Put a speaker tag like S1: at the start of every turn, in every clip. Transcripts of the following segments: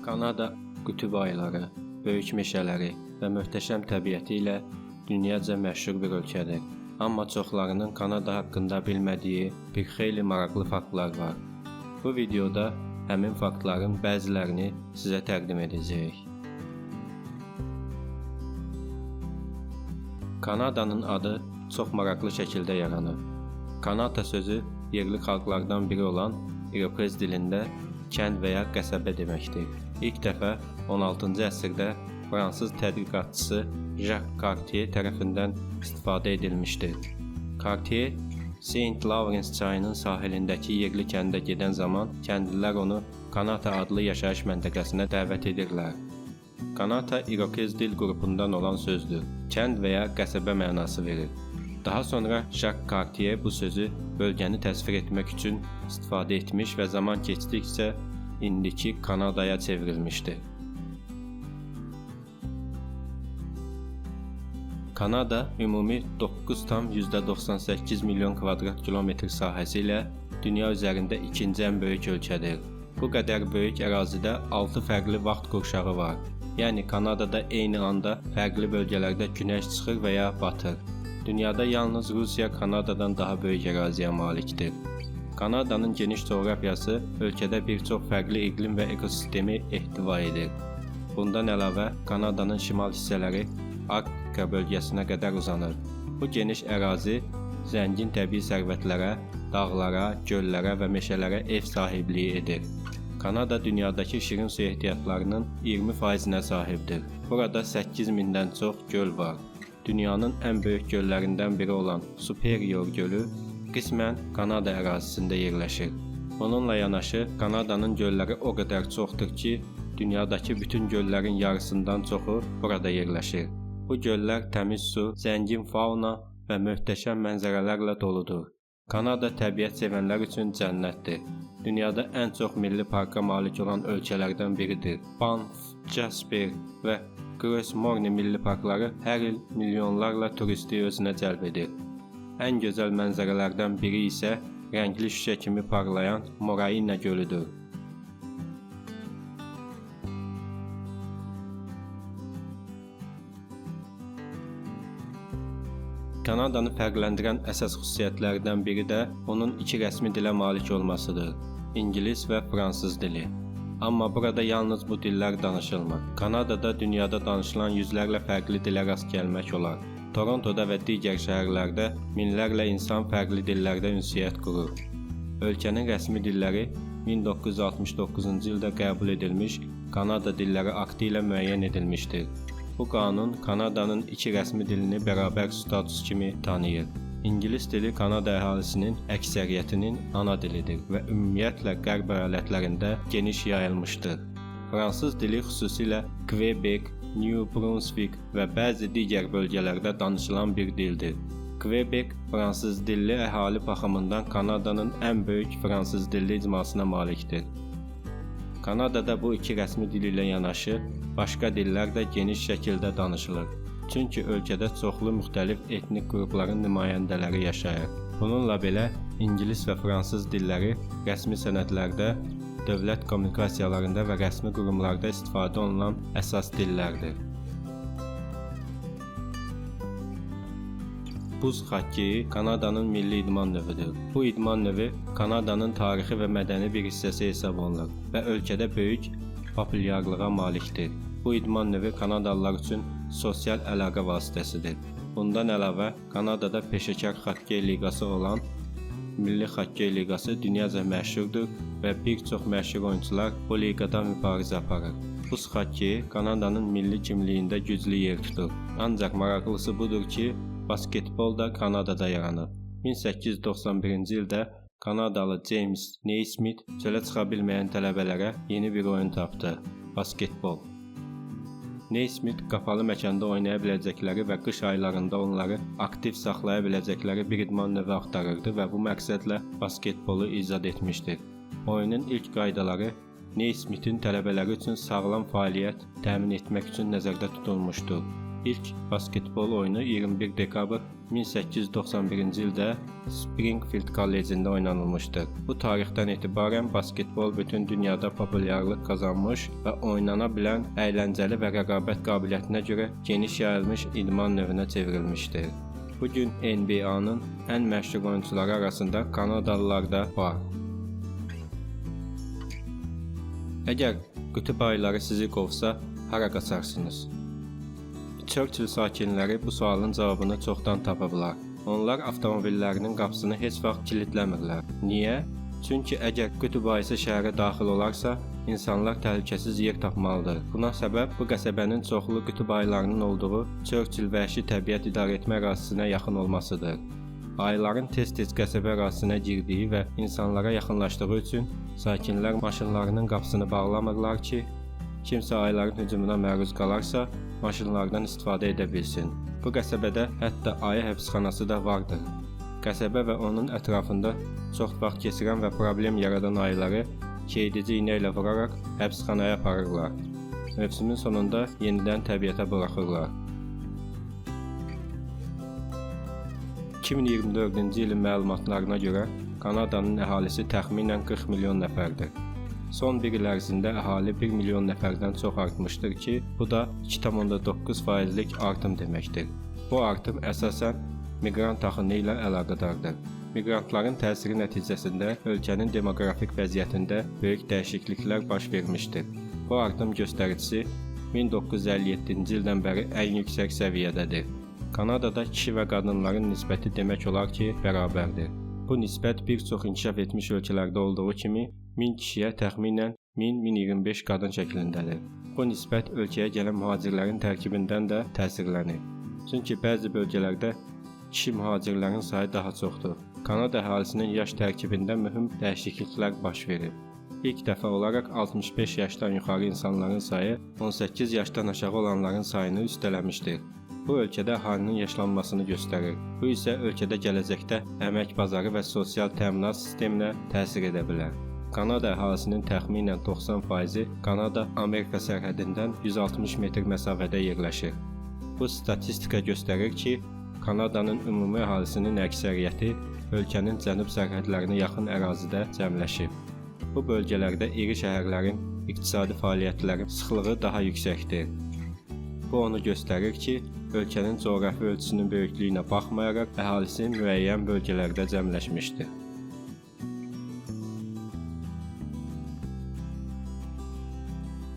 S1: Kanada qütb ayları, böyük meşələri və möhtəşəm təbiəti ilə dünyaca məşhur bir ölkədir. Amma çoxlarının Kanada haqqında bilmədiyi bir xeyli maraqlı faktlar var. Bu videoda həmin faktların bəzilərini sizə təqdim edəcəyik. Kanadanın adı çox maraqlı şəkildə yaranıb. Kanada sözü yerli xalqlardan biri olan İroquois dilində kənd və ya qəsəbə deməkdir. İlk dəfə 16-cı əsrdə Fransız tədqiqatçısı Jacques Cartier tərəfindən istifadə edilmişdir. Cartier, Saint Lawrence çayının sahilindəki yerli kəndə gedən zaman kəndlilər onu Kanata adlı yaşayış məntəqəsinə dəvət edirlər. Kanata İroquois dil qrupundan olan sözdür. Kənd və ya qəsəbə mənası verir. Daha sonra Jacques Cartier bu sözü bölgəni təsvir etmək üçün istifadə etmiş və zaman keçdikcə indiki Kanadaya çevrilmişdir. Kanada ümumi 9,98 milyon kvadrat kilometr sahəsi ilə dünya üzərində ikinci ən böyük ölkədir. Bu qədər böyük ərazidə 6 fərqli vaxt qurşağı var. Yəni Kanadada eyni anda fərqli bölgələrdə günəş çıxır və ya batır. Dünyada yalnız Rusiya Kanadadan daha böyük əraziyə malikdir. Kanadanın geniş coğrafiyası ölkədə bir çox fərqli iqlim və ekosistemi ehtiva edir. Bundan əlavə Kanadanın şimal hissələri Arktika bölgəsinə qədər uzanır. Bu geniş ərazi zəngin təbii sərvətlərə, dağlara, göllərə və meşələrə ev sahibliyi edir. Kanada dünyadakı şirin su ehtiyatlarının 20%-nə sahibdir. Burada 8000-dən çox göl var. Dünyanın ən böyük göllərindən biri olan Superior gölü qismən Kanada ərazisində yerləşir. Bununla yanaşı Kanadanın gölləri o qədər çoxdur ki, dünyadakı bütün göllərin yarısından çoxu burada yerləşir. Bu göllər təmiz su, zəngin fauna və möhtəşəm mənzərələrlə doludur. Kanada təbiət sevənlər üçün cənnətdir. Dünyada ən çox milli parka malik olan ölkələrdən biridir. Banff, Jasper və Gros Morne milli parkları hər il milyonlarla turisti özünə cəlb edir. Ən gözəl mənzərələrdən biri isə rəngli şüşə kimi parlayan Moraine gölüdür. Kanadanı fərqləndirən əsas xüsusiyyətlərdən biri də onun iki rəsmi dilə malik olmasıdır: İngilis və fransız dili. Amma burada yalnız bu dillər danışılmır. Kanadada dünyada danışılan yüzlərlə fərqli dilə rast gəlmək olar. Torontoda və digər şəhərlərdə minlərlə insan fərqli dillərdə ünsiyyət qurur. Ölkənin rəsmi dilləri 1969-cu ildə qəbul edilmiş Kanada Dilləri Aktı ilə müəyyən edilmişdir. Bu qanun Kanadanın iki rəsmi dilini bərabər status kimi tanıyır. İngilis dili Kanada əhalisinin əksəriyyətinin ana dilidir və ümumiyyətlə qərb əyalətlərində geniş yayılmışdır. Fransız dili xüsusilə Quebec, New Brunswick və bəzi digər bölgələrdə danışılan bir dildir. Quebec, fransız dilli əhali baxımından Kanadanın ən böyük fransız dilli icmasına malikdir. Kanadada bu iki rəsmi dil ilə yanaşı, başqa dillər də geniş şəkildə danışılır. Çünki ölkədə çoxlu müxtəlif etnik qrupların nümayəndələri yaşayır. Bununla belə, İngilis və fransız dilləri rəsmi sənədlərdə, dövlət kommunikasiyalarında və rəsmi qurumlarda istifadə olunan əsas dillərdir. Buz xokkeyi Kanadanın milli idman növüdür. Bu idman növü Kanadanın tarixi və mədəni bir hissəsi hesab olunur və ölkədə böyük populyarlığa malikdir. Bu idman növü Kanadalılar üçün sosial əlaqə vasitəsidir. Bundan əlavə, Kanadada peşəkar xokkey liqası olan Milli Xokkey Liqası dünyaca məşhurdur və bir çox məşhur oyunçular bu liqada mübarizə aparır. Buz xokkeyi Kanadanın milli kimliyində güclü yer tutur. Ancaq maraqlısı budur ki, basketbol da Kanadada yaranıb. 1891-ci ildə Kanadalı James Naismith çölə çıxa bilməyən tələbələrə yeni bir oyun tapdı: basketbol. Naismith qapalı məkanda oynaya biləcəkləri və qış aylarında onları aktiv saxlaya biləcəkləri bir idman növü axtarırdı və bu məqsədlə basketbolu icad etmişdir. Oyunun ilk qaydaları Naismithin tələbələri üçün sağlam fəaliyyət təmin etmək üçün nəzərdə tutulmuşdur. İlk basketbol oyunu 21 dekabr 1891-ci ildə Springfield kollecində oynanılmışdır. Bu tarixdən etibarən basketbol bütün dünyada populyarlıq qazanmış və oynana bilən əyləncəli və rəqabət qabiliyyətinə görə geniş yayılmış idman növünə çevrilmişdir. Bu gün NBA-nın ən məşhur oyunçuları arasında Kanadalılar da var. Əgər qütb ayları sizi qovsa, hara qaçarsınız? Churchill sakinləri bu sualın cavabını çoxdan tapıblar. Onlar avtomobillərinin qapısını heç vaxt kilitləmirlər. Niyə? Çünki əgər qütb ayısı şəhərə daxil olarsa, insanlar təhlükəsiz yer tapmalıdır. Buna səbəb bu qəsəbənin çoxlu qütb ayılarının olduğu Churchill vəhşi təbiət idarə etmə ərazisinə yaxın olmasıdır. Ayıların tez-tez qəsəbə ərazisinə girdiyi və insanlara yaxınlaşdığı üçün sakinlər maşınlarının qapısını bağlamırlar ki, kimsə ayıların hücumuna məruz qalarsa, maşınlardan istifadə edə bilsin. Bu qəsəbədə hətta ayı həbsxanası da vardır. Qəsəbə və onun ətrafında çox vaxt keçirən və problem yaradan ayıları keydici iynə ilə vuraraq həbsxanaya aparırlar. Mövsümün sonunda yenidən təbiətə buraxırlar. 2024-cü ilin məlumatlarına görə Kanadanın əhalisi təxminən 40 milyon nəfərdir. Son bir il ərzində əhali 1 milyon nəfərdən çox artmışdır ki, bu da 2,9%lik artım deməkdir. Bu artım əsasən miqrant axını ilə əlaqədardır. Miqrantların təsiri nəticəsində ölkənin demoqrafik vəziyyətində böyük dəyişikliklər baş vermişdir. Bu artım göstəricisi 1957-ci ildən bəri ən yüksək səviyyədədir. Kanadada kişi və qadınların nisbəti demək olar ki, bərabərdir. Bu nisbət bir çox inkişaf etmiş ölkələrdə olduğu kimi 1000 kişiyə təxminən 1000-1025 qadın şəklindədir. Bu nisbət ölkəyə gələn mühacirlərin tərkibindən də təsirlənir. Çünki bəzi bölgələrdə kişi mühacirlərin sayı daha çoxdur. Kanada əhalisinin yaş tərkibində mühüm dəyişikliklər baş verib. İlk dəfə olaraq 65 yaşdan yuxarı insanların sayı 18 yaşdan aşağı olanların sayını üstələmişdir. Bu ölkədə əhalinin yaşlanmasını göstərir. Bu isə ölkədə gələcəkdə əmək bazarı və sosial təminat sisteminə təsir edə bilər. Kanada əhalisinin təxminən 90%-i Kanada-Amerika sərhədindən 160 metr məsafədə yerləşir. Bu statistika göstərir ki, Kanadanın ümumi əhalisinin əksəriyyəti ölkənin cənub sərhədlərinə yaxın ərazidə cəmləşib. Bu bölgələrdə iri şəhərlərin iqtisadi fəaliyyətlərin sıxlığı daha yüksəkdir. Bu onu göstərir ki, ölkənin coğrafi ölçüsünün böyüklüyünə baxmayaraq əhalisi müəyyən bölgələrdə cəmləşmişdir.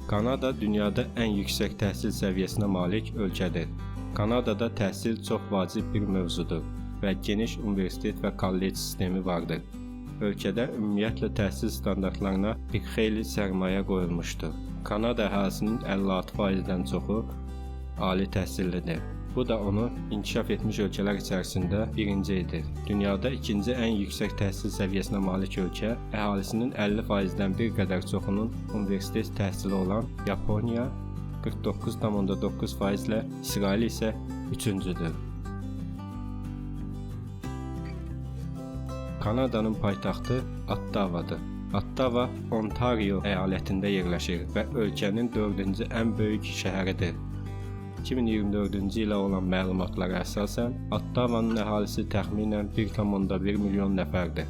S1: Kanada dünyada ən yüksək təhsil səviyyəsinə malik ölkədir. Kanadada təhsil çox vacib bir mövzudur və geniş universitet və kollec sistemi vardır. Ölkədə ümumiyyətlə təhsil standartlarına bir xeyli sərmayə qoyulmuşdur. Kanada əhalisinin 56%-dən çoxu ali təhsillidir. Bu da onu inkişaf etmiş ölkələr içərisində birinci edir. Dünyada ikinci ən yüksək təhsil səviyyəsinə malik ölkə, əhalisinin 50%-dən bir qədər çoxunun universitet təhsili olan Yaponiya 49,9% ilə, İsrail isə üçüncüdür. Kanadanın paytaxtı Ottavadır. Ottava Ontario əyalətində yerləşir və ölkənin 4-cü ən böyük şəhəridir. 2024-cü ilə olan məlumatlara əsasən, Ottavanın əhalisi təxminən 1,1 milyon nəfərdir.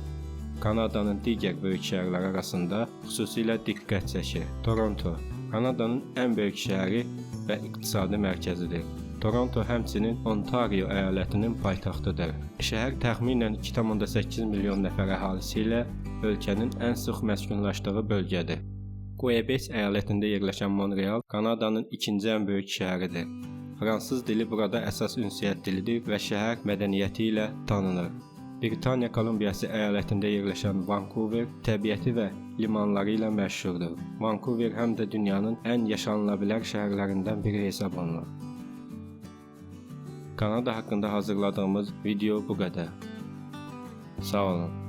S1: Kanadanın digər böyük şəhərləri arasında xüsusilə diqqət çəkir. Toronto, Kanadanın ən böyük şəhəri və iqtisadi mərkəzidir. Toronto həmçinin Ontario əyalətinin paytaxtıdır. Şəhər təxminən 2,8 milyon nəfər əhalisi ilə ölkənin ən sıx məskunlaşdığı bölgədir. Quebec əyalətində yerləşən Montreal Kanadanın ikinci ən böyük şəhəridir. Fransız dili burada əsas ünsiyyət dilidir və şəhər mədəniyyəti ilə tanınır. Britaniya Kolumbiyası əyalətində yerləşən Vancouver təbiəti və limanları ilə məşhurdur. Vancouver həm də dünyanın ən yaşanıla şəhərlərindən biri hesab olunur. Kanada haqqında hazırladığımız video bu qədər. Sağ olun.